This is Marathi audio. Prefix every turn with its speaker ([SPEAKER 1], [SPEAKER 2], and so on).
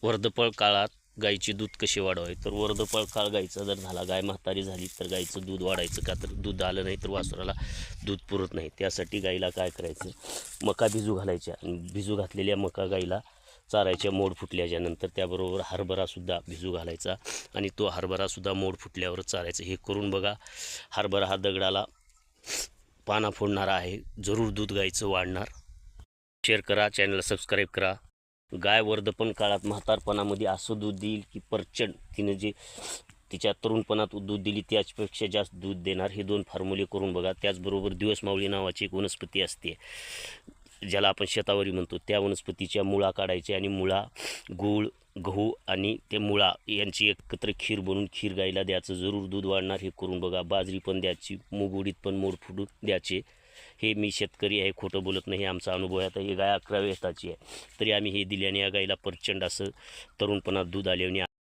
[SPEAKER 1] वर्धपळ काळात गाईचे दूध कसे वाढवावे. तर वर्धपळ काळ गाईचा जर झाला, गाय म्हातारी झाली, तर गाईचं दूध वाढायचं का, तर दूध आलं नाही तर वासराला दूध पुरत नाही. त्यासाठी गाईला काय करायचं, मका भिजू घालायच्या. भिजू घातलेल्या मका गाईला चारायच्या मोड फुटल्याच्यानंतर. त्याबरोबर हरभरासुद्धा भिजू घालायचा आणि तो हरभरासुद्धा मोड फुटल्यावर चारायचं. हे करून बघा. हरभरा हा दगडाला पाना फोडणारा आहे. जरूर दूध गाईचं वाढणार. शेअर करा, चॅनलला सबस्क्राईब करा. गाय वर्धपण काळात म्हातारपणामध्ये असं दूध देईल की प्रचंड. तिनं जे तिच्या तरुणपणात दूध दिली त्याचपेक्षा जास्त दूध देणार. हे 2 फॉर्म्युले करून बघा. त्याचबरोबर दिवसमावळी नावाची एक वनस्पती असते, ज्याला आपण शेतावरी म्हणतो. त्या वनस्पतीच्या मुळा काढायच्या आणि मुळा, गूळ, गहू आणि ते मुळा यांची एकत्र खीर बनवून खीर गाईला द्यायचं. जरूर दूध वाढणार. हे करून बघा. बाजरी पण द्यायची, मूग उडीद पण मोड फुटून द्यायचे. हे मी शेतकरी आहे, खोटं बोलत नाही, आमचा अनुभव आहे. आता ही गाय 11 वेताची आहे, तरी आम्ही हे दिल्याने या गाईला प्रचंड असं तरुणपणात दूध आल्याने